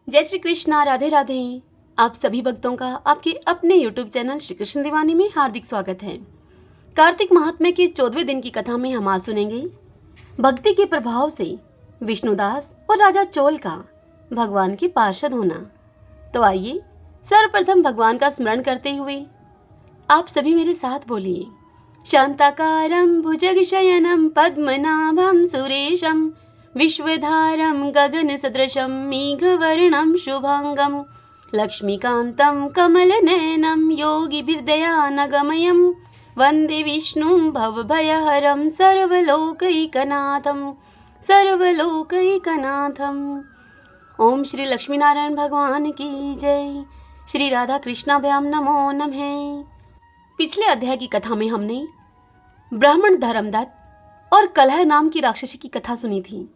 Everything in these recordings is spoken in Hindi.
जय श्री कृष्णा, राधे राधे। आप सभी भक्तों का आपके अपने YouTube चैनल श्री कृष्ण दीवानी में हार्दिक स्वागत है। कार्तिक महात्म्य के 14वें दिन की कथा में हम आज सुनेंगे भक्ति के प्रभाव से विष्णुदास और राजा चोल का भगवान के पार्षद होना। तो आइए सर्वप्रथम भगवान का स्मरण करते हुए आप सभी मेरे साथ बोलिए। शांताकारं भुजगशयनं पद्मनाभं सुरेशं विश्वधारं गगनसदृशं मेघवर्णं शुभांगं लक्ष्मीकान्तं कमलनयनं योगिभिर्दयानगमयं वन्दे विष्णुं भवभयहरं सर्वलोकैकनाथं। ओम श्री लक्ष्मीनारायण भगवान की जय। श्री राधा कृष्णाभ्याम नमो नमः। पिछले अध्याय की कथा में हमने ब्राह्मण धर्मदत्त और कलह नाम की राक्षसी की कथा सुनी थी।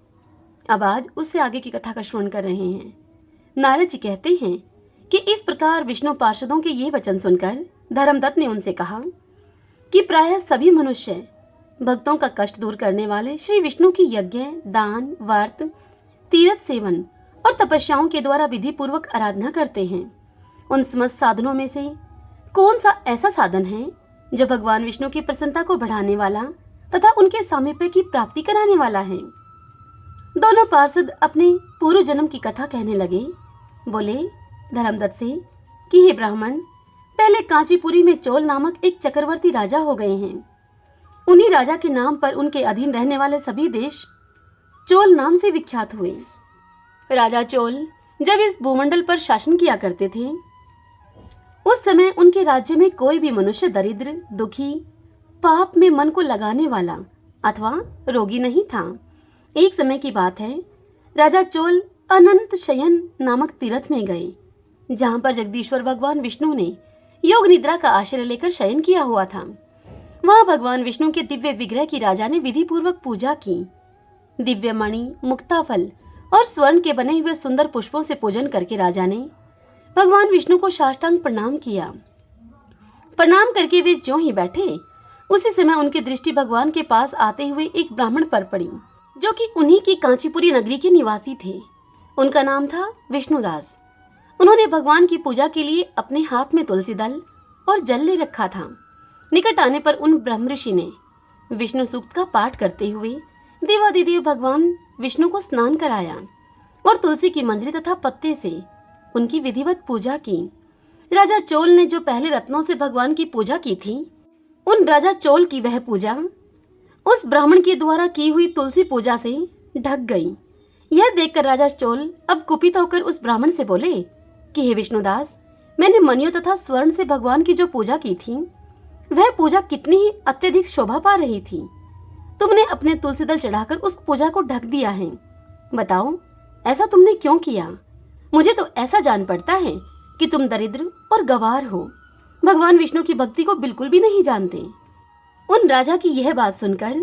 अब आज उससे आगे की कथा का श्रवण कर रहे हैं। नारद जी कहते हैं कि इस प्रकार विष्णु पार्षदों के ये वचन सुनकर धर्मदत्त ने उनसे कहा कि प्रायः सभी मनुष्य भक्तों का कष्ट दूर करने वाले श्री विष्णु की यज्ञ, दान, व्रत, तीर्थ सेवन और तपस्याओं के द्वारा विधि पूर्वक आराधना करते हैं। उन समस्त साधनों में से कौन सा ऐसा साधन है जो भगवान विष्णु की प्रसन्नता को बढ़ाने वाला तथा उनके सामीप्य की प्राप्ति कराने वाला है। दोनों पार्षद अपने पूर्व जन्म की कथा कहने लगे। बोले धर्मदत्त से कि हे ब्राह्मण, पहले कांचीपुरी में चोल नामक एक चक्रवर्ती राजा हो गए हैं। उन्हीं राजा के नाम पर उनके अधीन रहने वाले सभी देश चोल नाम से विख्यात हुए। राजा चोल जब इस भूमंडल पर शासन किया करते थे, उस समय उनके राज्य में कोई भी मनुष्य दरिद्र, दुखी, पाप में मन को लगाने वाला अथवा रोगी नहीं था। एक समय की बात है, राजा चोल अनंत शयन नामक तीर्थ में गए, जहां पर जगदीश्वर भगवान विष्णु ने योग निद्रा का आश्रय लेकर शयन किया हुआ था। वहां भगवान विष्णु के दिव्य विग्रह की राजा ने विधि पूर्वक पूजा की। दिव्य मणि, मुक्ताफल और स्वर्ण के बने हुए सुंदर पुष्पों से पूजन करके राजा ने भगवान विष्णु को साष्टांग प्रणाम किया। प्रणाम करके वे ज्यों ही बैठे, उसी समय उनकी दृष्टि भगवान के पास आते हुए एक ब्राह्मण पर पड़ी, जो कि उन्हीं की कांचीपुरी नगरी के निवासी थे। उनका नाम था विष्णुदास। उन्होंने भगवान की पूजा के लिए अपने हाथ में तुलसी दल और जल ले रखा था। निकट आने पर उन ब्रह्म ऋषि ने विष्णु सूक्त का पाठ करते हुए देवादिदेव भगवान विष्णु को स्नान कराया और तुलसी की मंजरी तथा पत्ते से उनकी विधिवत पूजा की। राजा चोल ने जो पहले रत्नों से भगवान की पूजा की थी, उन राजा चोल की वह पूजा उस ब्राह्मण के द्वारा की हुई तुलसी पूजा से ढक गई। यह देखकर राजा चोल अब कुपित होकर उस ब्राह्मण से बोले कि हे विष्णुदास, मैंने मणियों तथा स्वर्ण से भगवान की जो पूजा की थी, वह पूजा कितनी ही अत्यधिक शोभा पा रही थी। तुमने अपने तुलसी दल चढ़ाकर उस पूजा को ढक दिया है। बताओ, ऐसा तुमने क्यों किया? मुझे तो ऐसा जान पड़ता है कि तुम दरिद्र और गवार हो, भगवान विष्णु की भक्ति को बिल्कुल भी नहीं जानते। उन राजा की यह बात सुनकर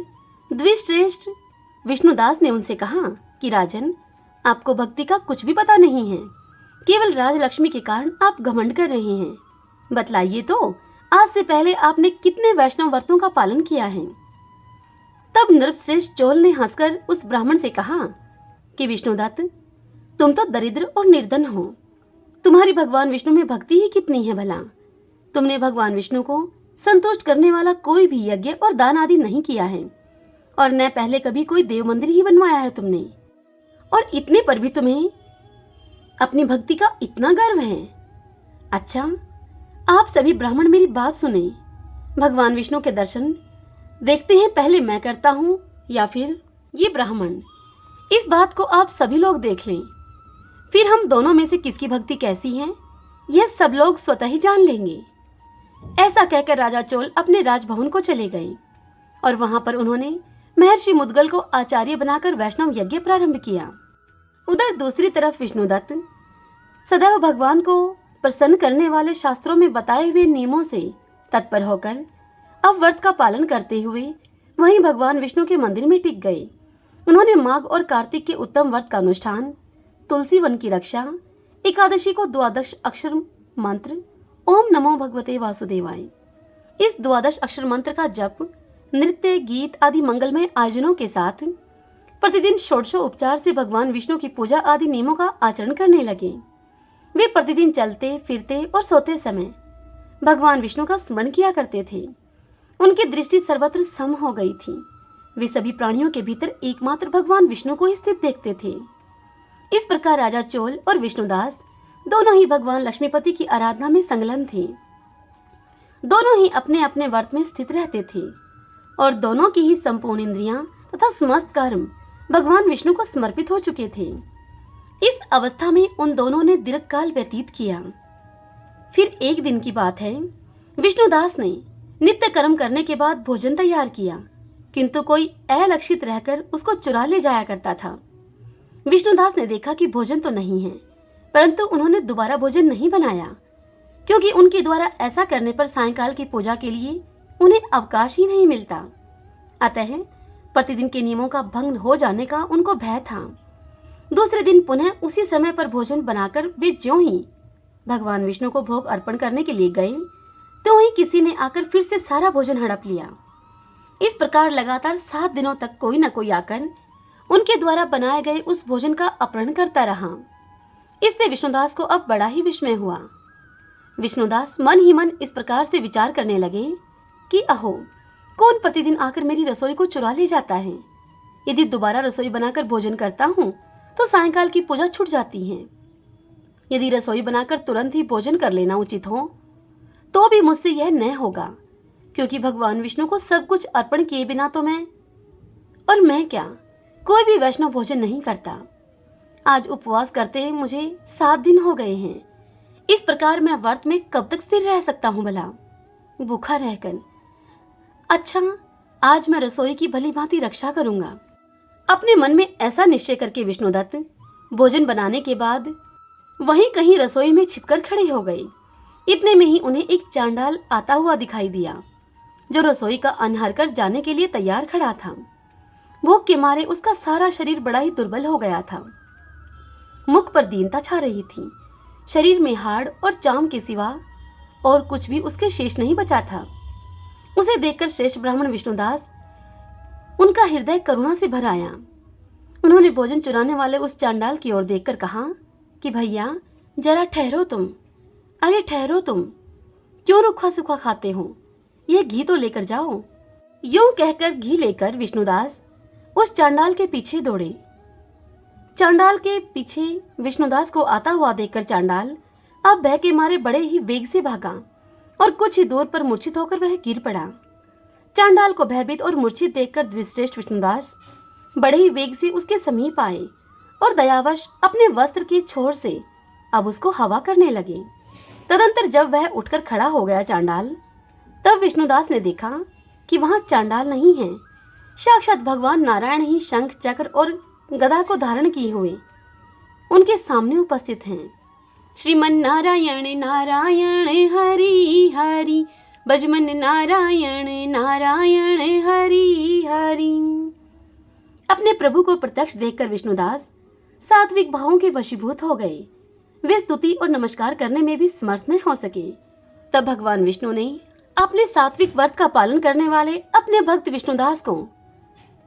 द्विश्रेष्ठ विष्णुदास ने उनसे कहा कि राजन, आपको भक्ति का कुछ भी पता नहीं है। केवल राजलक्ष्मी के कारण आप घमंड कर रहे हैं। बतलाइए तो, आज से पहले आपने कितने वैष्णव व्रतों का पालन किया है? तब नृपश्रेष्ठ चोल ने हंसकर उस ब्राह्मण से कहा कि विष्णुदत्त, तुम तो दरिद्र और निर्धन हो। तुम्हारी भगवान विष्णु में भक्ति ही कितनी है भला? तुमने भगवान विष्णु को संतुष्ट करने वाला कोई भी यज्ञ और दान आदि नहीं किया है, और न पहले कभी कोई देव मंदिर ही बनवाया है तुमने। और इतने पर भी तुम्हें अपनी भक्ति का इतना गर्व है। अच्छा, आप सभी ब्राह्मण मेरी बात सुने। भगवान विष्णु के दर्शन देखते हैं पहले मैं करता हूँ या फिर ये ब्राह्मण। इस बात को आप सभी लोग देख लें, फिर हम दोनों में से किसकी भक्ति कैसी है, यह सब लोग स्वतः ही जान लेंगे। ऐसा कहकर राजा चोल अपने राजभवन को चले गए और वहां पर उन्होंने महर्षि मुद्गल को आचार्य बनाकर वैष्णव यज्ञ प्रारंभ किया। उधर दूसरी तरफ विष्णुदत्त सदैव भगवान को प्रसन्न करने वाले शास्त्रों में बताए हुए नियमों से तत्पर होकर अब व्रत का पालन करते हुए वहीं भगवान विष्णु के मंदिर में टिक गए। उन्होंने माघ और कार्तिक के उत्तम व्रत का अनुष्ठान, तुलसी वन की रक्षा, एकादशी को द्वादश अक्षर मंत्र ओम नमो भगवते वासुदेवाय, इस द्वादश अक्षर मंत्र का जप, नृत्य, गीत आदि मंगलमय आयोजनों के साथ प्रतिदिन षोडशोपचार से भगवान विष्णु की पूजा आदि नियमों का आचरण करने लगे। वे प्रतिदिन चलते फिरते और सोते समय भगवान विष्णु का स्मरण किया करते थे। उनकी दृष्टि सर्वत्र सम हो गई थी। वे सभी प्राणियों के भीतर एकमात्र भगवान विष्णु को स्थित देखते थे। इस प्रकार राजा चोल और विष्णुदास दोनों ही भगवान लक्ष्मीपति की आराधना में संलग्न थे। दोनों ही अपने अपने व्रत में स्थित रहते थे और दोनों की ही संपूर्ण इंद्रियां तथा समस्त कर्म भगवान विष्णु को समर्पित हो चुके थे। इस अवस्था में उन दोनों ने दीर्घ काल व्यतीत किया। फिर एक दिन की बात है, विष्णुदास ने नित्य कर्म करने के बाद भोजन तैयार किया, किंतु कोई अलक्षित रहकर उसको चुरा ले जाया करता था। विष्णुदास ने देखा कि भोजन तो नहीं है, परंतु उन्होंने दोबारा भोजन नहीं बनाया, क्योंकि उनके द्वारा ऐसा करने पर सायंकाल की पूजा के लिए उन्हें अवकाश ही नहीं मिलता। अतः प्रतिदिन के नियमों का भंग हो जाने का उनको भय था। दूसरे दिन पुनः उसी समय पर भोजन बनाकर वे ज्यों ही भगवान विष्णु को भोग अर्पण करने के लिए गए, तो ही किसी ने आकर फिर से सारा भोजन हड़प लिया। इस प्रकार लगातार 7 दिनों तक कोई न कोई आकर उनके द्वारा बनाए गए उस भोजन का अपहरण करता रहा। इससे विष्णुदास को अब बड़ा ही विस्मय हुआ। विष्णुदास मन ही मन इस प्रकार से विचार करने लगे कि अहो, कौन प्रतिदिन आकर मेरी रसोई को चुरा ले जाता है। यदि दोबारा रसोई बनाकर भोजन करता हूँ तो सायंकाल की पूजा छूट जाती है। यदि रसोई बनाकर तुरंत ही भोजन कर लेना उचित हो तो भी मुझसे यह न होगा, क्योंकि भगवान विष्णु को सब कुछ अर्पण किए बिना तो मैं क्या, कोई भी वैष्णव भोजन नहीं करता। आज उपवास करते मुझे 7 दिन हो गए हैं। इस प्रकार मैं व्रत में कब तक स्थिर रह सकता हूँ भला, भूखा रहकर। अच्छा, आज मैं रसोई की भली भांति रक्षा करूंगा। अपने मन में ऐसा निश्चय करके विष्णुदत्त भोजन बनाने के बाद वहीं कहीं रसोई में छिपकर खड़े हो गए। इतने में ही उन्हें एक चांडाल आता हुआ दिखाई दिया, जो रसोई का अन्न हर कर जाने के लिए तैयार खड़ा था। भूख के मारे उसका सारा शरीर बड़ा ही दुर्बल हो गया था। मुख पर दीनता छा रही थी। शरीर में हाड़ और चाम के सिवा और कुछ भी उसके शेष नहीं बचा था। उसे देखकर श्रेष्ठ ब्राह्मण विष्णुदास, उनका हृदय करुणा से भर आया। उन्होंने भोजन चुराने वाले उस चांडाल की ओर देखकर कहा कि भैया, जरा ठहरो तुम। अरे ठहरो तुम, क्यों रूखा सूखा खाते हो? यह घी तो लेकर जाओ। यूं कहकर घी लेकर विष्णुदास उस चांडाल के पीछे दौड़े। चांडाल के पीछे विष्णुदास को आता हुआ देखकर चांडाल अब भय के मारे बड़े ही वेग से भागा और कुछ ही दूर पर मूर्छित होकर वह गिर पड़ा। चांडाल को भयभीत और मूर्छित देखकर द्विश्रेष्ठ विष्णुदास बड़े ही वेग से उसके समीप आए और दयावश अपने वस्त्र की छोर से अब उसको हवा करने लगे। तदंतर जब वह उठकर खड़ा हो गया चांडाल, तब विष्णुदास ने देखा कि वहां चांडाल नहीं है, साक्षात भगवान नारायण ही शंख चक्र और गदा को धारण किए हुए उनके सामने उपस्थित हैं। श्रीमन नारायण नारायण हरि हरि, बजमन नारायण नारायण हरि हरि। अपने प्रभु को प्रत्यक्ष देखकर विष्णुदास सात्विक भावों के वशीभूत हो गए। वे स्तुति और नमस्कार करने में भी समर्थ न हो सके। तब भगवान विष्णु ने अपने सात्विक व्रत का पालन करने वाले अपने भक्त विष्णुदास को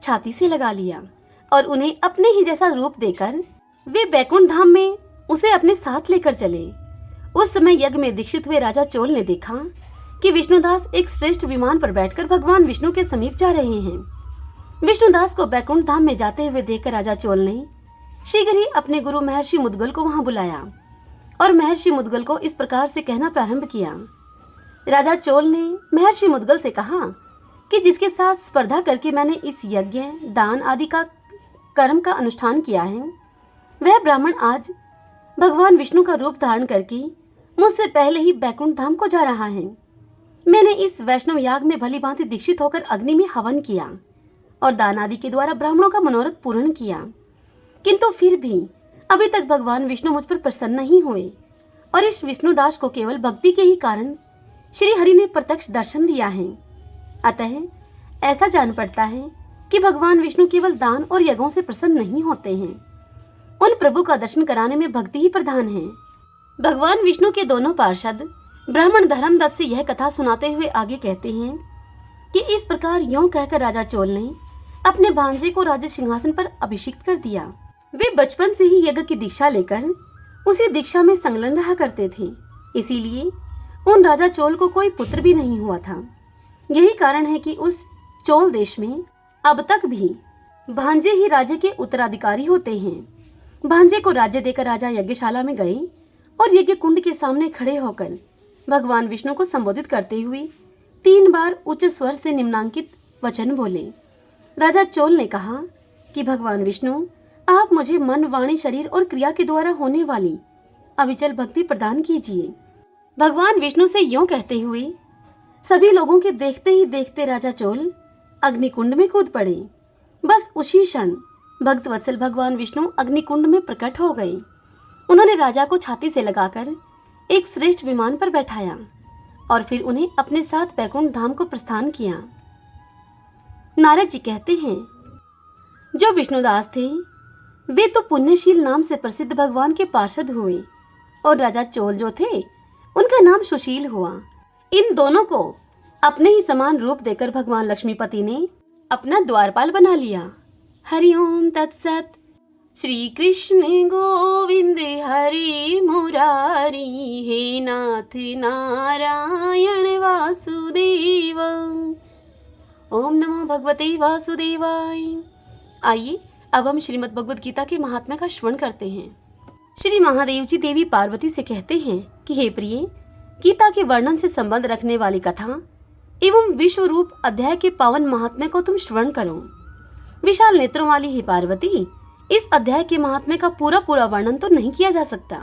छाती से लगा लिया और उन्हें अपने ही जैसा रूप देकर वे बैकुंठ धाम में उसे अपने साथ लेकर चले। उस समय यज्ञ में दीक्षित हुए राजा चोल ने देखा कि विष्णुदास एक श्रेष्ठ विमान पर बैठकर भगवान विष्णु के समीप जा रहे हैं। विष्णुदास को बैकुंठ धाम में जाते हुए देखकर राजा चोल ने शीघ्र ही अपने गुरु महर्षि मुद्गल को वहां बुलाया और महर्षि मुद्गल को इस प्रकार से कहना प्रारंभ किया। राजा चोल ने महर्षि मुद्गल से कहा कि जिसके साथ स्पर्धा करके मैंने इस यज्ञ, दान आदि का कर्म का अनुष्ठान किया है, वह ब्राह्मण आज भगवान विष्णु का रूप धारण करके मुझसे पहले ही बैकुंठ धाम को जा रहा है। मैंने इस वैष्णव याग में भली भांति दीक्षित होकर अग्नि में हवन किया और दान आदि के द्वारा ब्राह्मणों का मनोरथ पूर्ण किया, किंतु फिर भी अभी तक भगवान विष्णु मुझ पर प्रसन्न नहीं हुए और इस विष्णुदास को केवल भक्ति के ही कारण श्री हरि ने प्रत्यक्ष दर्शन दिया है। अतः ऐसा जान पड़ता है कि भगवान विष्णु केवल दान और यज्ञों से प्रसन्न नहीं होते हैं, उन प्रभु का दर्शन कराने में भक्ति ही प्रधान है। भगवान विष्णु के दोनों पार्षद ब्राह्मण धर्मदत्त से यह कथा सुनाते हुए आगे कहते हैं कि इस प्रकार यूं कहकर राजा चोल ने अपने भांजे को राज सिंहासन पर अभिषिक्त कर दिया। वे बचपन से ही यज्ञ की दीक्षा लेकर उसी दीक्षा में संलग्न रहा करते थे, इसीलिए उन राजा चोल को कोई पुत्र भी नहीं हुआ था। यही कारण है कि उस चोल देश में अब तक भी भांजे ही राज्य के उत्तराधिकारी होते हैं। भांजे को राज्य देकर राजा यज्ञशाला में गए और यज्ञ कुंड के सामने खड़े होकर भगवान विष्णु को संबोधित करते हुए 3 बार उच्च स्वर से निम्नांकित वचन बोले। राजा चोल ने कहा कि भगवान विष्णु, आप मुझे मन, वाणी, शरीर और क्रिया के द्वारा होने वाली अविचल भक्ति प्रदान कीजिए। भगवान विष्णु से यूं कहते हुए सभी लोगों के देखते ही देखते राजा चोल अग्निकुंड में कूद पड़े। बस उसी क्षण भक्त वत्सल भगवान विष्णु अग्निकुंड में प्रकट हो गए। उन्होंने राजा को छाती से लगाकर एक श्रेष्ठ विमान पर बैठाया और फिर उन्हें अपने साथ बैकुंठ धाम को प्रस्थान किया। नारद जी कहते हैं, जो विष्णुदास थे वे तो पुण्यशील नाम से प्रसिद्ध भगवान के पार्षद हुए और राजा चोल जो थे उनका नाम सुशील हुआ। इन दोनों को अपने ही समान रूप देकर भगवान लक्ष्मीपति ने अपना द्वारपाल बना लिया। हरिओम तत्सत। श्री कृष्ण गोविंद हरि मुरारी, हे नाथ नारायण वासुदेव। ओम नमो भगवते वासुदेवाय। आइए अब हम श्रीमद् भगवद गीता के महात्म्य का श्रवण करते हैं। श्री महादेव जी देवी पार्वती से कहते हैं कि हे प्रिय, गीता के वर्णन से संबंध रखने वाली कथा एवं विश्व रूप अध्याय के पावन महात्म्य को तुम श्रवण करो। विशाल नेत्रों वाली हे पार्वती, इस अध्याय के महात्म्य का पूरा वर्णन तो नहीं किया जा सकता।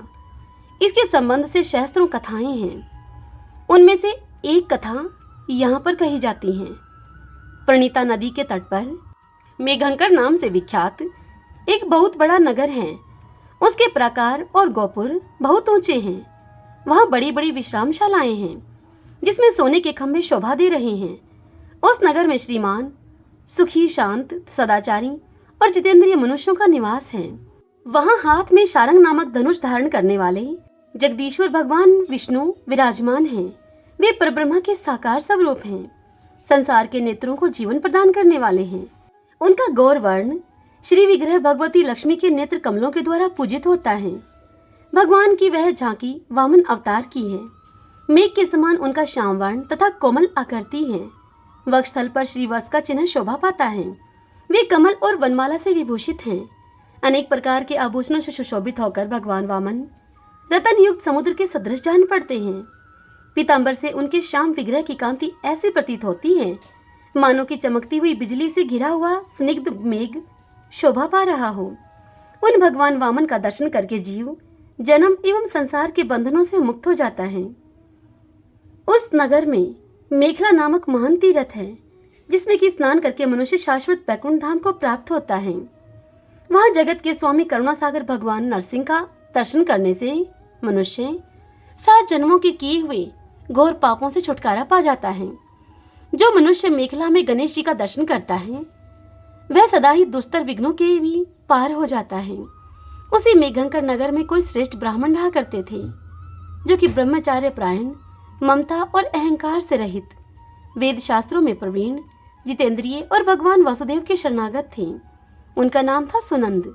इसके संबंध से सहस्त्रों कथाएं हैं। उनमें से एक कथा यहाँ पर कही जाती है। प्रणीता नदी के तट पर मेघंकर नाम से विख्यात एक बहुत बड़ा नगर है। उसके प्राकार और गोपुर बहुत ऊंचे हैं। वहाँ बड़ी बड़ी विश्रामशालाएं हैं जिसमें सोने के खंभे शोभा दे रहे हैं। उस नगर में श्रीमान, सुखी, शांत, सदाचारी और जितेंद्रिय मनुष्यों का निवास है। वहाँ हाथ में शारंग नामक धनुष धारण करने वाले जगदीश्वर भगवान विष्णु विराजमान हैं। वे परब्रह्मा के साकार स्वरूप हैं। संसार के नेत्रों को जीवन प्रदान करने वाले हैं। उनका गौर वर्ण श्री विग्रह भगवती लक्ष्मी के नेत्र कमलों के द्वारा पूजित होता है। भगवान की वह झांकी वामन अवतार की है। मेघ के समान उनका श्याम वर्ण तथा कोमल आकृति है। वक्षस्थल पर श्रीवत्स का चिन्ह शोभा पाता है। वे कमल और वनमाला से विभूषित हैं। अनेक प्रकार के आभूषणों से सुशोभित होकर भगवान वामन रतन युक्त समुद्र के सदृश जान पड़ते हैं। पीतांबर से उनके श्याम विग्रह की कांति ऐसी प्रतीत होती है मानो कि चमकती हुई बिजली से घिरा हुआ स्निग्ध मेघ शोभा पा रहा हो। उन भगवान वामन का दर्शन करके जीव जन्म एवं संसार के बंधनों से मुक्त हो जाता है। उस नगर में मेखला नामक महान तीर्थ है जिसमें कि स्नान करके मनुष्य शाश्वत बैकुंठ धाम को प्राप्त होता है। वहां जगत के स्वामी करुणासागर भगवान नरसिंह का दर्शन करने से मनुष्य 7 जन्मों के किए हुए घोर पापों से छुटकारा पा जाता है। जो मनुष्य मेखला में गणेश जी का दर्शन करता है वह सदा ही दुस्तर विघ्नों के भी पार हो जाता है। उसी मेघंकर नगर में कोई श्रेष्ठ ब्राह्मण रहा करते थे जो कि ब्रह्मचार्य प्रायण, ममता और अहंकार से रहित, वेद शास्त्रों में प्रवीण, जितेंद्रिय और भगवान वासुदेव के शरणागत थे। उनका नाम था सुनंद।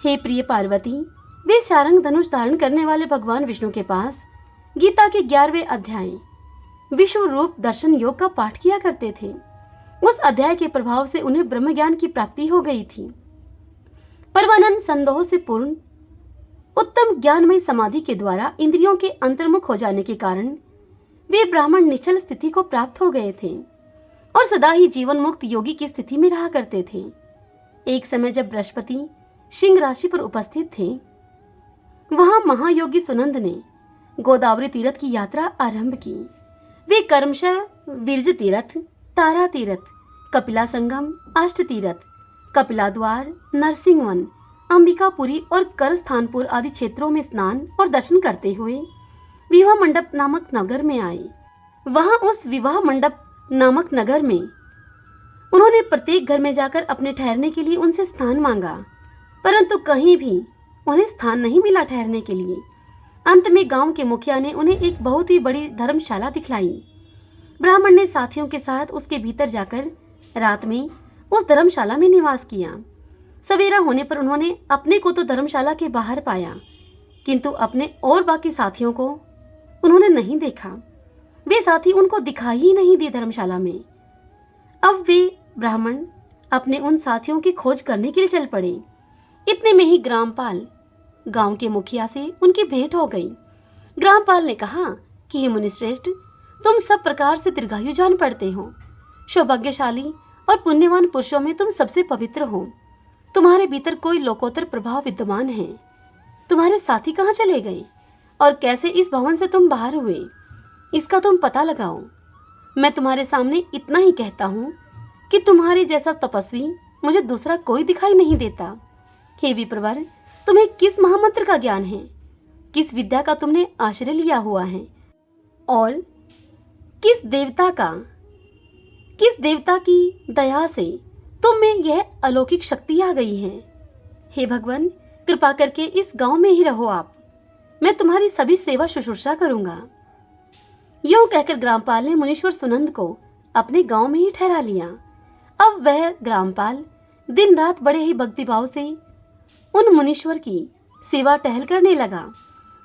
हे प्रिय पार्वती, वे शारंग धनुष धारण करने वाले भगवान विष्णु के पास गीता के 11वें अध्याय विश्व रूप दर्शन योग का पाठ किया करते थे। उस अध्याय के प्रभाव से उन्हें ब्रह्म ज्ञान की प्राप्ति हो गई थी। परमानंद संदेह से पूर्ण उत्तम ज्ञानमय समाधि के द्वारा इंद्रियों के अंतर्मुख हो जाने के कारण वे ब्राह्मण निश्चल स्थिति को प्राप्त हो गए थे और सदा ही जीवन मुक्त योगी की स्थिति में रहा करते थे। एक समय जब बृहस्पति सिंह राशि पर उपस्थित थे, वहां महायोगी सुनंद ने गोदावरी तीर्थ की यात्रा आरंभ की। वे कर्मशः विरज तीर्थ, तारा तीर्थ, कपिला संगम, अष्ट तीर्थ, कपिला द्वार, नरसिंहवन, अंबिकापुरी और करस्थानपुर आदि क्षेत्रों में स्नान और दर्शन करते हुए विवाह मंडप नामक नगर में आए। वहां उस विवाह मंडप नामक नगर में उन्होंने प्रत्येक घर में जाकर अपने ठहरने के लिए उनसे स्थान मांगा, परंतु कहीं भी उन्हें स्थान नहीं मिला ठहरने के लिए। अंत में गांव के मुखिया ने उन्हें एक बहुत ही बड़ी धर्मशाला दिखलाई। ब्राह्मण ने साथियों के साथ उसके भीतर जाकर रात में उस धर्मशाला में निवास किया। सवेरा होने पर उन्होंने अपने को तो धर्मशाला के बाहर पाया, किंतु अपने और बाकी साथियों को उन्होंने नहीं देखा। वे साथी उनको दिखाई ही नहीं दिए धर्मशाला में। अब वे ब्राह्मण अपने उन साथियों की खोज करने के लिए चल पड़े। इतने में ही ग्रामपाल गांव के मुखिया से उनकी भेंट हो गई। ग्रामपाल ने कहा कि हे मुनिश्रेष्ठ, तुम सब प्रकार से दीर्घायु जान पड़ते हो। सौभाग्यशाली और पुण्यवान पुरुषों में तुम सबसे पवित्र हो। तुम्हारे भीतर कोई लोकोत्तर प्रभाव विद्यमान है। तुम्हारे साथी कहाँ चले गए और कैसे इस भवन से तुम बाहर हुए, इसका तुम पता लगाओ। मैं तुम्हारे सामने इतना ही कहता हूँ कि तुम्हारे जैसा तपस्वी मुझे दूसरा कोई दिखाई नहीं देता। हे विप्रवर, तुम्हें किस महामंत्र का ज्ञान है? किस विद्या का तुमने आश्रय लिया हुआ है? और किस देवता की दया से तुम में यह अलौकिक शक्ति आ गई है? हे भगवान, कृपा करके इस गांव में ही रहो आप। मैं तुम्हारी सभी सेवा शुश्रूषा करूंगा। यूं कहकर ग्रामपाल ने मुनीश्वर सुनंद को अपने गांव में ही ठहरा लिया। अब वह ग्रामपाल दिन रात बड़े ही भक्तिभाव से उन मुनीश्वर की सेवा टहल करने लगा।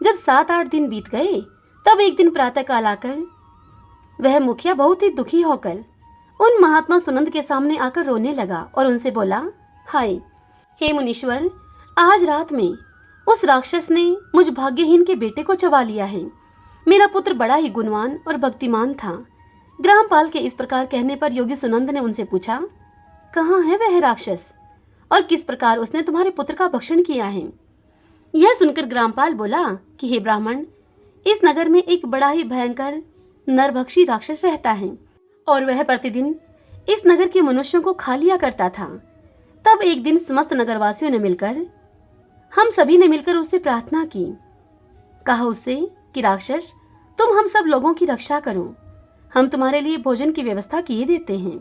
जब 7-8 दिन बीत गए, तब एक दिन प्रातःकाल आकर वह मुखिया बहुत ही दुखी होकर उन महात्मा सुनंद के सामने आकर रोने लगा और उनसे बोला, हाय हे मुनीश्वर, आज रात में उस राक्षस ने मुझ भाग्यहीन के बेटे को चबा लिया है। मेरा पुत्र बड़ा ही गुणवान और भक्तिमान था। ग्रामपाल के इस प्रकार कहने पर योगी सुनंद ने उनसे पूछा, कहाँ है वह राक्षस और किस प्रकार उसने तुम्हारे पुत्र का भक्षण किया है? यह सुनकर ग्रामपाल बोला कि हे ब्राह्मण, इस नगर में एक बड़ा ही भयंकर नरभक्षी राक्षस रहता है और वह प्रतिदिन इस नगर के मनुष्यों को खा लिया करता था। तब एक दिन समस्त नगरवासियों ने मिलकर, हम सभी ने मिलकर उससे प्रार्थना की। कहा उससे कि राक्षस, तुम हम सब लोगों की रक्षा करो, हम तुम्हारे लिए भोजन की व्यवस्था किए देते हैं।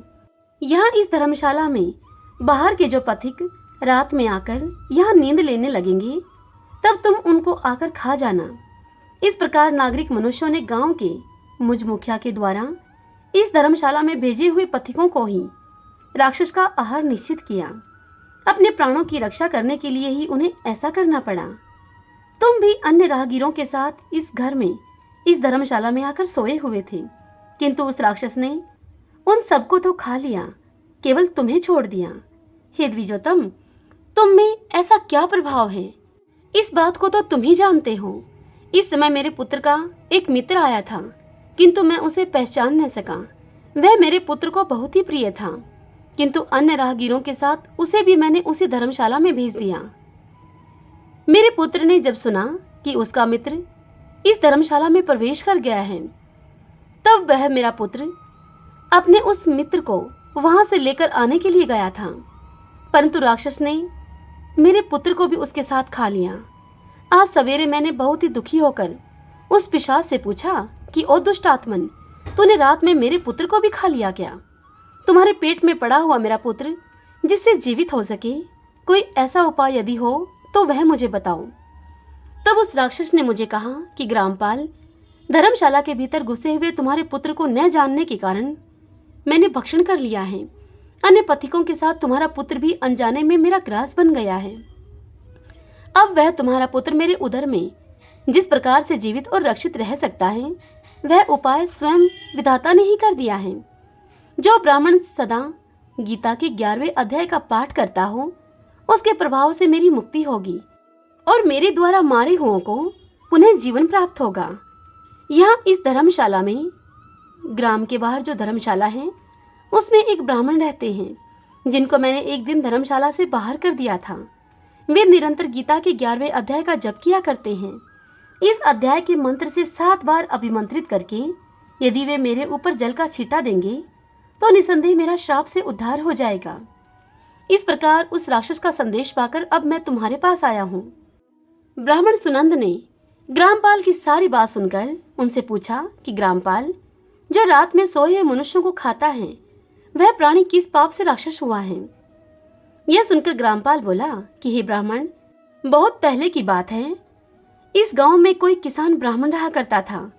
यहाँ इस धर्मशाला में बाहर के जो पथिक रात में आकर यहाँ नींद लेने लगेंगे, तब तुम उनको आकर खा जाना। इस प्रकार नागरिक मनुष्यों ने गांव के मुझ मुखिया के द्वारा इस धर्मशाला में भेजे हुए पथिकों को ही राक्षस का आहार निश्चित किया। अपने प्राणों की रक्षा करने के लिए ही उन्हें ऐसा करना पड़ा। तुम भी अन्य राहगीरों के साथ इस घर में, इस धर्मशाला में आकर सोए हुए थे, किंतु उस राक्षस ने उन सबको तो खा लिया, केवल तुम्हें छोड़ दिया। हे द्विजोतम, तुम में ऐसा क्या प्रभाव है? इस बात को तो तुम ही जानते हो। इस समय मेरे पुत्र का एक मित्र आया था, किंतु मैं उसे पहचान न सका। वह मेरे पुत्र को बहुत ही प्रिय था, किंतु अन्य राहगीरों के साथ उसे भी मैंने उसी धर्मशाला में भेज दिया। मेरे पुत्र ने जब सुना कि उसका मित्र इस धर्मशाला में प्रवेश कर गया है, तब वह मेरा पुत्र अपने उस मित्र को वहां से लेकर आने के लिए गया था, परंतु राक्षस ने मेरे पुत्र को भी उसके साथ खा लिया। आज सवेरे मैंने बहुत ही दुखी होकर उस पिशाच से पूछा कि ओ दुष्ट आत्मन, तूने रात में मेरे पुत्र को भी खा लिया क्या? तुम्हारे पेट में पड़ा हुआ मेरा पुत्र जिससे जीवित हो सके, कोई ऐसा उपाय यदि हो तो वह मुझे बताओ। तब उस राक्षस ने मुझे कहा कि ग्रामपाल, धर्मशाला के भीतर घुसे हुए तुम्हारे पुत्र को न जानने के कारण मैंने भक्षण कर लिया है। अन्य पथिकों के साथ तुम्हारा पुत्र भी अनजाने में मेरा ग्रास बन गया है। अब वह तुम्हारा पुत्र मेरे उदर में जिस प्रकार से जीवित और रक्षित रह सकता है, वह उपाय स्वयं विधाता ने ही कर दिया है। जो ब्राह्मण सदा गीता के 11वें अध्याय का पाठ करता हो, उसके प्रभाव से मेरी मुक्ति होगी और मेरे द्वारा मारे हुओं को पुनः जीवन प्राप्त होगा। यहाँ इस धर्मशाला में, ग्राम के बाहर जो धर्मशाला है, उसमें एक ब्राह्मण रहते हैं जिनको मैंने एक दिन धर्मशाला से बाहर कर दिया था। वे निरंतर गीता के 11वें अध्याय का जप किया करते हैं। इस अध्याय के मंत्र से 7 बार अभिमंत्रित करके यदि वे मेरे ऊपर जल का छींटा देंगे तो निसंदेह मेरा श्राप से उद्धार हो जाएगा। इस प्रकार उस राक्षस का संदेश पाकर अब मैं तुम्हारे पास आया हूँ। ब्राह्मण सुनंद ने ग्रामपाल की सारी बात सुनकर उनसे पूछा कि ग्रामपाल, जो रात में सोए हुए मनुष्यों को खाता है, वह प्राणी किस पाप से राक्षस हुआ है? यह सुनकर ग्रामपाल बोला कि हे ब्राह्मण, बहुत पहले की बात है। इस गांव में कोई किसान ब्राह्मण रहा करता था।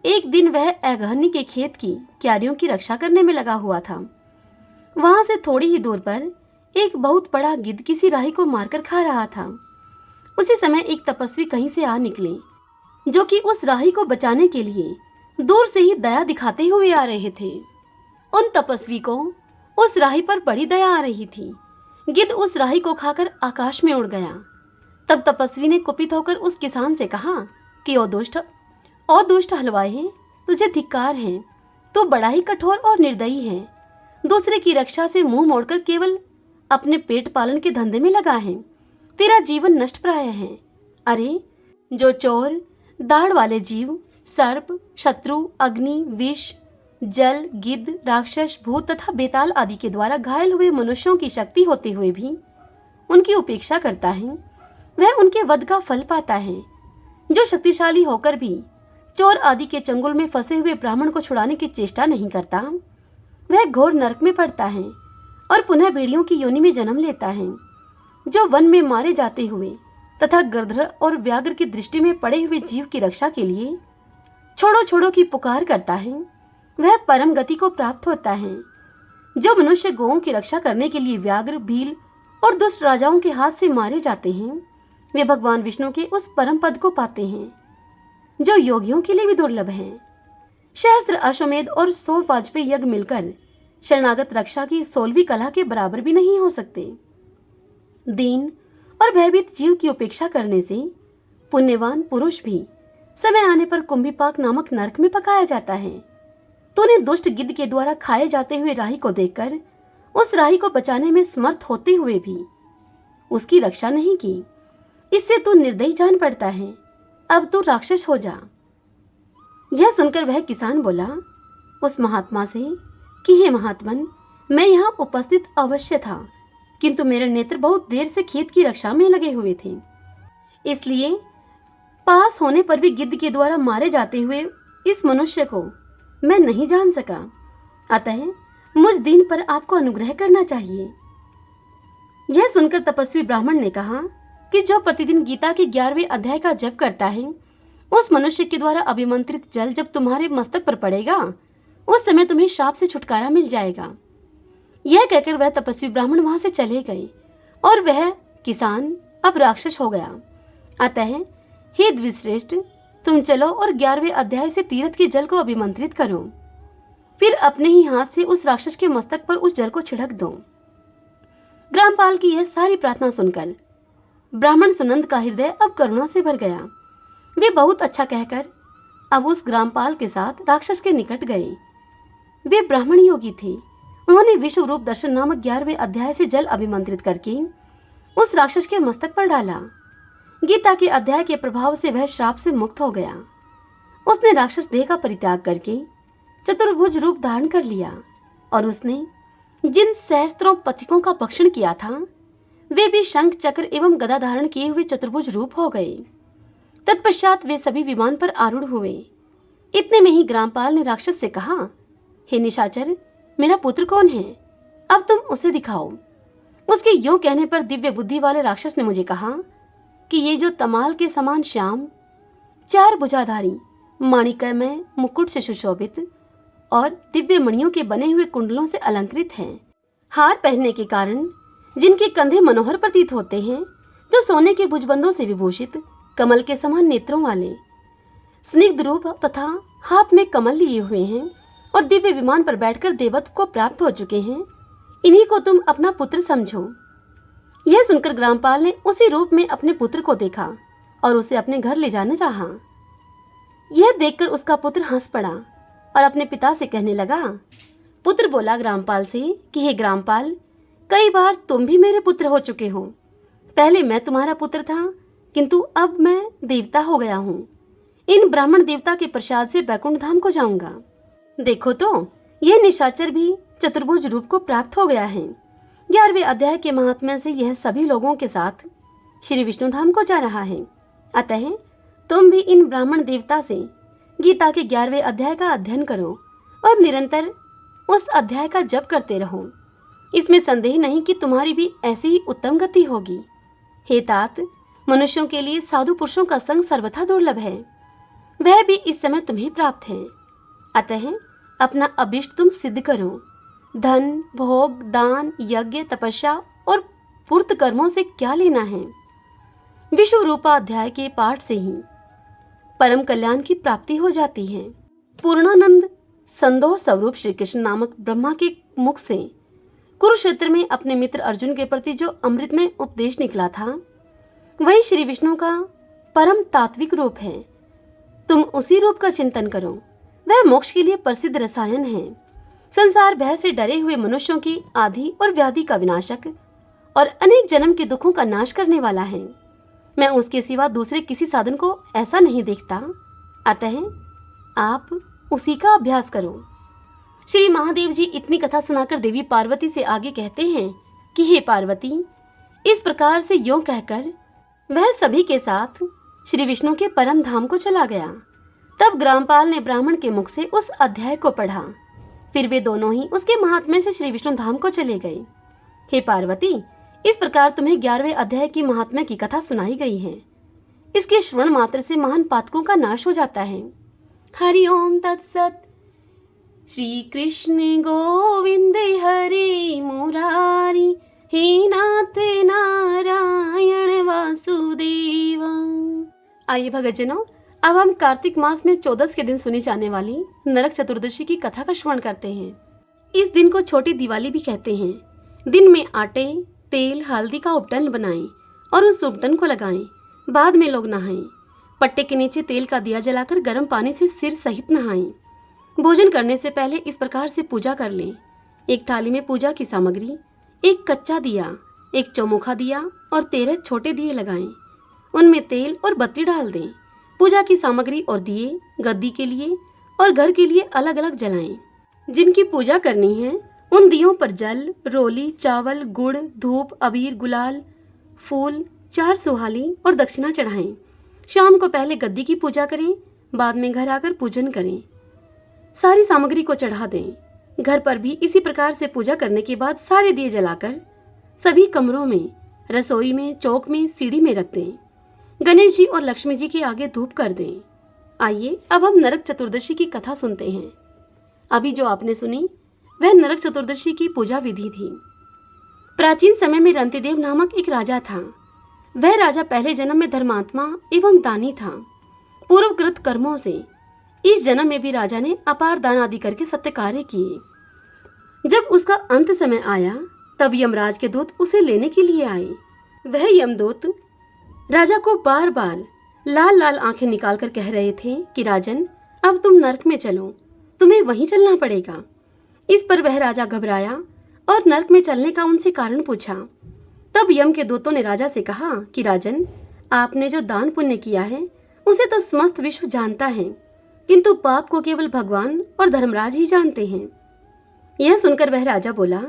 एक दिन वह अगहनी के खेत की क्यारियों की रक्षा करने में लगा हुआ था। वहां से थोड़ी ही दूर पर एक बहुत बड़ा गिद्ध किसी राही को मारकर खा रहा था। उसी समय एक तपस्वी कहीं से आ निकले, जो कि उस राही को बचाने के लिए दूर से ही दया दिखाते हुए आ रहे थे। उन तपस्वी को उस राही पर बड़ी दया आ रही थी। गिद्ध उस राही को खाकर आकाश में उड़ गया। तब तपस्वी ने कुपित होकर उस किसान से कहा कि ओ दुष्ट हलवाई, तुझे धिक्कार है। तू बड़ा ही कठोर और निर्दयी है। दूसरे की रक्षा से मुंह मोड़कर केवल अपने पेट पालन के धंधे में लगा है। तेरा जीवन नष्ट प्राय है। अरे, जो चोर, दाढ़ वाले जीव, सर्प, शत्रु, अग्नि, विष, जल, गिद्ध, राक्षस, भूत तथा बेताल आदि के द्वारा घायल हुए मनुष्यों की शक्ति होते हुए भी उनकी उपेक्षा करता है, वह उनके वध का फल पाता है। जो शक्तिशाली होकर भी चोर आदि के चंगुल में फंसे हुए ब्राह्मण को छुड़ाने की चेष्टा नहीं करता, वह घोर नरक में पड़ता है और पुनः भेड़ियों की योनि में जन्म लेता है। जो वन में मारे जाते हुए तथा गिरधर और व्याघ्र की दृष्टि में पड़े हुए जीव की रक्षा के लिए छोड़ो छोड़ो की पुकार करता है, वह परम गति को प्राप्त होता है। जो मनुष्य गौओं की रक्षा करने के लिए व्याघ्र, भील और दुष्ट राजाओं के हाथ से मारे जाते हैं, वे भगवान विष्णु के उस परम पद को पाते हैं, जो योगियों के लिए भी दुर्लभ है। सहस्त्र अश्वमेध और 100 वाजपेयी यज्ञ मिलकर शरणागत रक्षा की 16वीं कला के बराबर भी नहीं हो सकते। दीन और भयभीत जीव की उपेक्षा करने से पुण्यवान पुरुष भी समय आने पर कुंभीपाक नामक नरक में पकाया जाता है। तूने दुष्ट गिद्ध के द्वारा खाए जाते हुए राही को देखकर उस राही को बचाने में समर्थ होते हुए भी उसकी रक्षा नहीं की। इससे तू निर्दयी जान पड़ता है। अब तू राक्षस हो जा। यह सुनकर वह किसान बोला उस महात्मा से कि हे महात्मन, मैं यहाँ उपस्थित अवश्य था, किंतु मेरे नेत्र बहुत देर से खेत की रक्षा में लगे हुए थे, इसलिए पास होने पर भी गिद्ध के द्वारा मारे जाते हुए इस मनुष्य को मैं नहीं जान सका। अतः मुझ दीन पर आपको अनुग्रह करना चाहिए। यह सुनकर तपस्वी ब्राह्मण ने कहा कि जो प्रतिदिन गीता के 11वें अध्याय का जप करता है, उस मनुष्य के द्वारा अभिमंत्रित जल जब तुम्हारे मस्तक पर पड़ेगा, उस समय तुम्हें शाप से छुटकारा मिल जाएगा। यह कहकर वह तपस्वी ब्राह्मण वहां से चले गए और वह किसान अब राक्षस हो गया। अतः हे द्विश्रेष्ठ, तुम चलो और 11वें अध्याय से तीर्थ के जल को अभिमंत्रित करो, फिर अपने ही हाथ से उस राक्षस के मस्तक पर उस जल को छिड़क दो। ग्रामपाल की यह सारी प्रार्थना सुनकर ब्राह्मण सुनंद का हृदय अब करुणा से भर गया। वे बहुत अच्छा कहकर अब उस ग्रामपाल के साथ राक्षस के निकट गए। वे ब्राह्मण योगी थे। उन्होंने विश्व रूप दर्शन नामक 11वें अध्याय से जल अभिमंत्रित करके उस राक्षस के मस्तक पर डाला। गीता के अध्याय के प्रभाव से वह श्राप से मुक्त हो गया। उसने राक्षस देह का परित्याग करके चतुर्भुज रूप धारण कर लिया और उसने जिन सहस्त्रों पथिकों का भक्षण किया था, वे भी शंख, चक्र एवं गदा धारण किए हुए चतुर्भुज रूप हो गए। तत्पश्चात वे सभी विमान पर आरूढ़ हुए। इतने में ही ग्रामपाल ने राक्षस से कहा, हे निशाचर, मेरा पुत्र कौन है? अब तुम उसे दिखाओ। उसके यूं कहने पर दिव्य बुद्धि वाले राक्षस ने मुझे कहा कि ये जो तमाल के समान श्याम, 4 भुजाधारी, माणिक्यमय मुकुट से सुशोभित और दिव्य मणियों के बने हुए कुंडलों से अलंकृत हैं, हार पहनने के कारण जिनके कंधे मनोहर प्रतीत होते हैं, जो सोने के भुजबंदों से विभूषित, कमल के समान नेत्रों वाले, स्निग्ध रूप तथा हाथ में कमल लिए हुए हैं और दिव्य विमान पर बैठकर देवत्व को प्राप्त हो चुके हैं, इन्हीं को तुम अपना पुत्र समझो। यह सुनकर ग्रामपाल ने उसी रूप में अपने पुत्र को देखा और उसे अपने घर ले जाना चाहा। यह देखकर उसका पुत्र हंस पड़ा और अपने पिता से कहने लगा। पुत्र बोला ग्रामपाल से कि हे ग्रामपाल, कई बार तुम भी मेरे पुत्र हो चुके हो। पहले मैं तुम्हारा पुत्र था, किंतु अब मैं देवता हो गया हूँ। इन ब्राह्मण देवता के प्रसाद से बैकुंठ धाम को जाऊंगा। देखो तो, यह निशाचर भी चतुर्भुज रूप को प्राप्त हो गया है। 11वें अध्याय के महात्म्य से यह सभी लोगों के साथ श्री विष्णु धाम को जा रहा है। अतः तुम भी इन ब्राह्मण देवता से गीता के 11वें अध्याय का अध्ययन करो और निरंतर उस अध्याय का जप करते रहो। इसमें संदेह नहीं कि तुम्हारी भी ऐसी ही उत्तम गति होगी। हे तात, मनुष्यों के लिए साधु पुरुषों का संग सर्वथा दुर्लभ है, वह भी इस समय तुम्हें प्राप्त है। अतः अपना अभिष्ट तुम सिद्ध करो धन, भोग, दान, यज्ञ, तपस्या और पूर्त कर्मों से क्या लेना है। विश्व रूपाध्याय के पाठ से ही परम कल्याण की प्राप्ति हो जाती है। पूर्णानंद संदोह स्वरूप श्री कृष्ण नामक ब्रह्मा के मुख से कुरुक्षेत्र में अपने मित्र अर्जुन के प्रति जो अमृतमय उपदेश निकला था, वही श्री विष्णु का परम तात्विक रूप है। तुम उसी रूप का चिंतन करो। वह मोक्ष के लिए प्रसिद्ध रसायन है। संसार भय से डरे हुए मनुष्यों की आधि और व्याधि का विनाशक और अनेक जन्म के दुखों का नाश करने वाला है। मैं उसके सिवा दूसरे किसी साधन को ऐसा नहीं देखता। अतः आप उसी का अभ्यास करो। श्री महादेव जी इतनी कथा सुनाकर देवी पार्वती से आगे कहते हैं कि हे पार्वती, इस प्रकार से यों कहकर वह सभी के साथ श्री विष्णु के परम धाम को चला गया। तब ग्रामपाल ने ब्राह्मण के मुख से उस अध्याय को पढ़ा। फिर वे दोनों ही उसके महात्म्य से श्री विष्णु धाम को चले गए। हे पार्वती, इस प्रकार तुम्हें 11वें अध्याय की महात्म्य की कथा सुनाई गई है। इसके श्रवण मात्र से महान पातकों का नाश हो जाता है। हरि ओम तत्सत। श्री कृष्ण गोविंद हरे मुरारी, हे नाथ नारायण वासुदेव। आइए भगतजनों, अब हम कार्तिक मास में 14 के दिन सुनी जाने वाली नरक चतुर्दशी की कथा का श्रवण करते हैं। इस दिन को छोटी दिवाली भी कहते हैं। दिन में आटे, तेल, हल्दी का उपटन बनाएं और उस उपटन को लगाएं। बाद में लोग नहाएं। पट्टे के नीचे तेल का दिया जलाकर गर्म पानी से सिर सहित नहाएं। भोजन करने से पहले इस प्रकार से पूजा कर लें। एक थाली में पूजा की सामग्री, एक कच्चा दिया, एक चौमुखा दिया और 13 छोटे दिए लगाएं। उनमें तेल और बत्ती डाल दें। पूजा की सामग्री और दिए गद्दी के लिए और घर के लिए अलग अलग जलाएं। जिनकी पूजा करनी है उन दियों पर जल, रोली, चावल, गुड़, धूप, अबीर, गुलाल, फूल, 4 सुहाली और दक्षिणा चढ़ाएं। शाम को पहले गद्दी की पूजा करें, बाद में घर आकर पूजन करें। सारी सामग्री को चढ़ा दें। घर पर भी इसी प्रकार से पूजा करने के बाद सारे दिए जलाकर सभी कमरों में, रसोई में, चौक में, सीढ़ी में रख दें। गणेश जी और लक्ष्मी जी के आगे धूप कर दें। आइए अब हम नरक चतुर्दशी की कथा सुनते हैं। अभी जो आपने सुनी वह नरक चतुर्दशी की पूजा विधि थी। प्राचीन समय में रंतिदेव नामक एक राजा था। वह राजा पहले जन्म में धर्मात्मा एवं दानी था। पूर्वकृत कर्मों से इस जन्म में भी राजा ने अपार दान आदि करके सत्य कार्य किए। जब उसका अंत समय आया तब यमराज के दूत उसे लेने के लिए आए। वह यमदूत राजा को बार बार लाल लाल आंखें निकालकर कह रहे थे कि राजन, अब तुम नरक में चलो, तुम्हें वहीं चलना पड़ेगा। इस पर वह राजा घबराया और नरक में चलने का उनसे कारण पूछा। तब यम के दूतों ने राजा से कहा कि राजन, आपने जो दान पुण्य किया है उसे तो समस्त विश्व जानता है, किंतु पाप को केवल भगवान और धर्मराज ही जानते हैं। यह सुनकर वह राजा बोला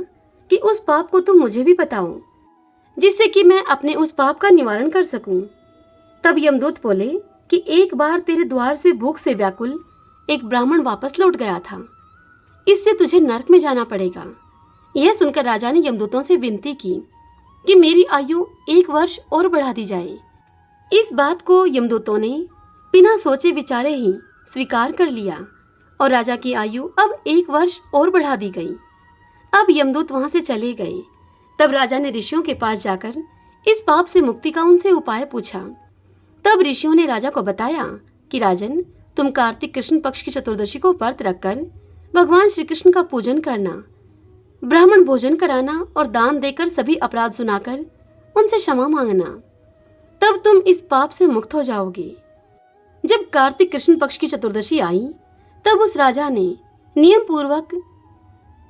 कि उस पाप को तुम मुझे भी बताओ, जिससे कि मैं अपने उस पाप का निवारण कर सकूं। तब यमदूत बोले कि एक बार तेरे द्वार से भूख से व्याकुल एक ब्राह्मण वापस लौट गया था, इससे तुझे नरक में जाना पड़ेगा। यह सुनकर राजा ने यमदूतों से विनती की कि मेरी आयु 1 वर्ष और बढ़ा दी जाए। इस बात को यमदूतों ने बिना सोचे विचारे ही स्वीकार कर लिया और राजा की आयु अब 1 वर्ष और बढ़ा दी गई। अब यमदूत वहां से चले गए। तब राजा ने ऋषियों के पास जाकर इस पाप से मुक्ति का उनसे उपाय पूछा। तब ऋषियों ने राजा को बताया कि राजन, तुम कार्तिक कृष्ण पक्ष की चतुर्दशी को व्रत रखकर भगवान श्री कृष्ण का पूजन करना, ब्राह्मण भोजन कराना और दान देकर सभी अपराध सुनाकर उनसे क्षमा मांगना। तब तुम इस पाप से मुक्त हो जाओगे। जब कार्तिक कृष्ण पक्ष की चतुर्दशी आई तब उस राजा ने नियम पूर्वक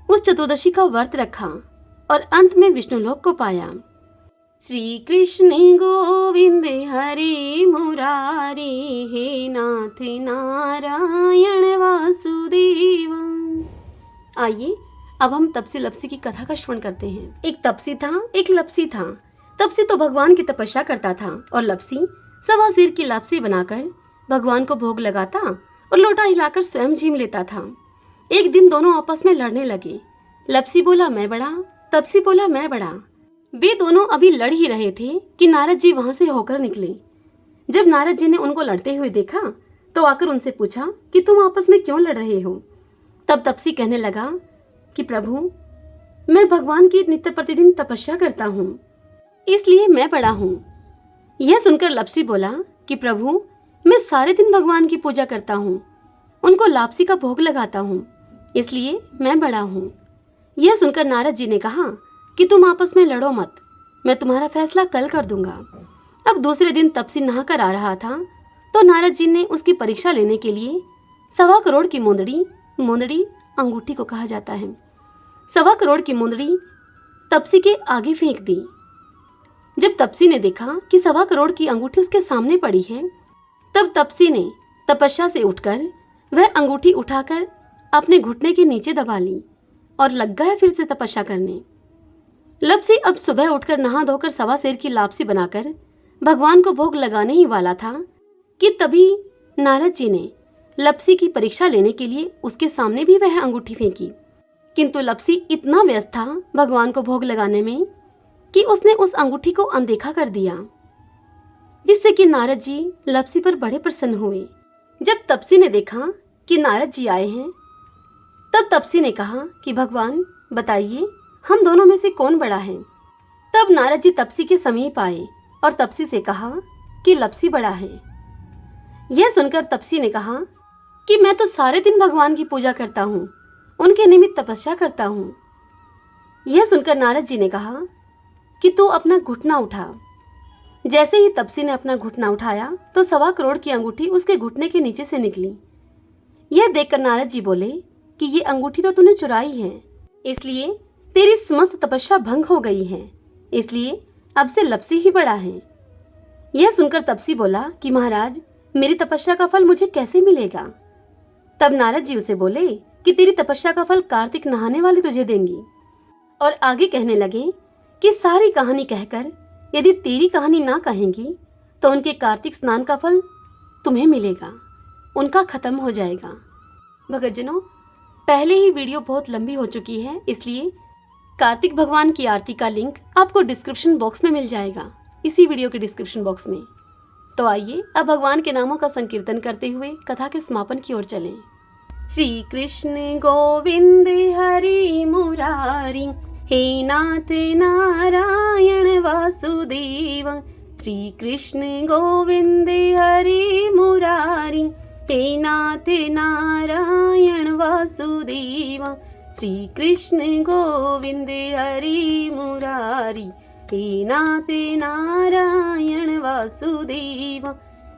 उस चतुर्दशी का व्रत रखा और अंत में विष्णुलोक को पाया। श्री कृष्ण गोविंद हरे मुरारी, हे नाथ नारायण वासुदेव। आइए अब हम तपसी लपसी की कथा का श्रवण करते हैं। एक तपसी था, एक लपसी था। तपसी तो भगवान की तपस्या करता था और लपसी 1.25 सिर की लापसी बनाकर भगवान को भोग लगाता और लोटा हिलाकर स्वयं जीम लेता था। एक दिन दोनों आपस में लड़ने लगे। लपसी बोला मैं बड़ा, तपसी बोला मैं बड़ा। वे दोनों अभी लड़ ही रहे थे कि नारद जी वहां से होकर निकले। जब नारद जी ने उनको लड़ते हुए देखा तो आकर उनसे पूछा कि तुम आपस में क्यों लड़ रहे हो। तब तपसी कहने लगा कि प्रभु, मैं भगवान की नित्य प्रतिदिन तपस्या करता हूँ, इसलिए मैं बड़ा हूँ। यह सुनकर लप्सी बोला कि प्रभु, मैं सारे दिन भगवान की पूजा करता हूँ, उनको लापसी का भोग लगाता हूँ, इसलिए मैं बड़ा हूँ। यह सुनकर नारद जी ने कहा कि तुम आपस में लड़ो मत, मैं तुम्हारा फैसला कल कर दूंगा। अब दूसरे दिन तपसी नहाकर आ रहा था तो नारद जी ने उसकी परीक्षा लेने के लिए 1.25 करोड़ की मुंदड़ी अंगूठी को कहा जाता है, 1.25 करोड़ की मुंदड़ी तपसी के आगे फेंक दी। जब तपसी ने देखा कि 1.25 करोड़ की अंगूठी उसके सामने पड़ी है, तब तपसी ने तपस्या से उठकर वह अंगूठी उठाकर अपने घुटने के नीचे दबा ली और लग गया फिर से तपस्या करने। लप्सी अब सुबह उठकर नहा धोकर 1.25 सेर की लापसी बनाकर भगवान को भोग लगाने ही वाला था कि तभी नारद जी ने लप्सी की परीक्षा लेने के लिए उसके सामने भी वह अंगूठी फेंकी। किंतु लप्सी इतना व्यस्त था भगवान को भोग लगाने में कि उसने उस अंगूठी को अनदेखा कर दिया, जिससे कि नारद जी लप्सी पर बड़े प्रसन्न हुए। जब तपसी ने देखा कि नारद जी आए हैं, तब तपसी ने कहा कि भगवान बताइए, हम दोनों में से कौन बड़ा है। तब नारद जी तपसी के समीप आए और तपसी से कहा कि लप्सी बड़ा है। यह सुनकर तपसी ने कहा कि मैं तो सारे दिन भगवान की पूजा करता हूँ, उनके निमित्त तपस्या करता हूँ। यह सुनकर नारद जी ने कहा कि तू अपना घुटना उठा। जैसे ही तपसी ने अपना घुटना उठाया तो 1.25 करोड़ की अंगूठी उसके घुटने के नीचे से निकली। यह देखकर नारद जी बोले कि ये अंगूठी तो तूने चुराई है, इसलिए तेरी समस्त तपस्या भंग हो गई है, इसलिए अब से लप्सी ही बड़ा है। यह सुनकर तपसी बोला कि महाराज, मेरी तपस्या का फल मुझे कैसे मिलेगा। तब नारद जी उसे बोले कि तेरी तपस्या का फल कार्तिक नहाने वाली तुझे देंगी, और आगे कहने लगे कि सारी कहानी कहकर यदि तेरी कहानी ना कहेंगी तो उनके कार्तिक स्नान का फल तुम्हें मिलेगा, उनका खत्म हो जाएगा। भगतजनों, पहले ही वीडियो बहुत लंबी हो चुकी है, इसलिए कार्तिक भगवान की आरती का लिंक आपको डिस्क्रिप्शन बॉक्स में मिल जाएगा, इसी वीडियो के डिस्क्रिप्शन बॉक्स में। तो आइए अब भगवान के नामों का संकीर्तन करते हुए कथा के समापन की ओर चलें। श्री कृष्ण गोविंद हरि मुरारी, हे नाथ नारायण वासुदेव। श्री कृष्ण गोविंद हरि मुरारी, हे नाथ नारायण वासुदेव। श्री कृष्ण गोविंद हरि मुरारी, हे नाथ नारायण वासुदेव।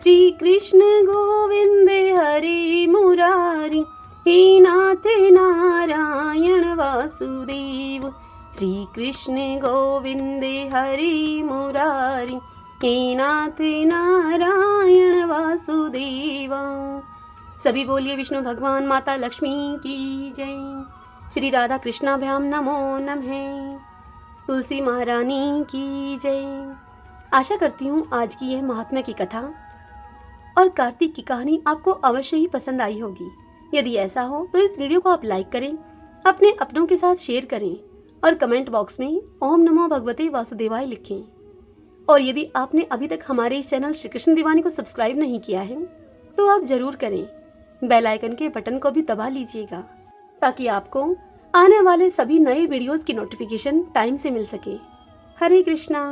श्री कृष्ण गोविंद हरि मुरारी, हे नाथ नारायण वासुदेव। श्री कृष्ण गोविंद हरि मुरारी, हे नाथ नारायण वासुदेव। सभी बोलिए विष्णु भगवान माता लक्ष्मी की जय। श्री राधा कृष्णाभ्याम नमो नमः। तुलसी महारानी की जय। आशा करती हूँ आज की यह महात्म्य की कथा और कार्तिक की कहानी आपको अवश्य ही पसंद आई होगी। यदि ऐसा हो तो इस वीडियो को आप लाइक करें, अपने अपनों के साथ शेयर करें और कमेंट बॉक्स में ओम नमो भगवते वासुदेवाय लिखें। और यदि आपने अभी तक हमारे इस चैनल श्री कृष्ण दीवानी को सब्सक्राइब नहीं किया है तो आप जरूर करें। बेल आइकन के बटन को भी दबा लीजिएगा ताकि आपको आने वाले सभी नए वीडियोस की नोटिफिकेशन टाइम से मिल सके। हरे कृष्णा।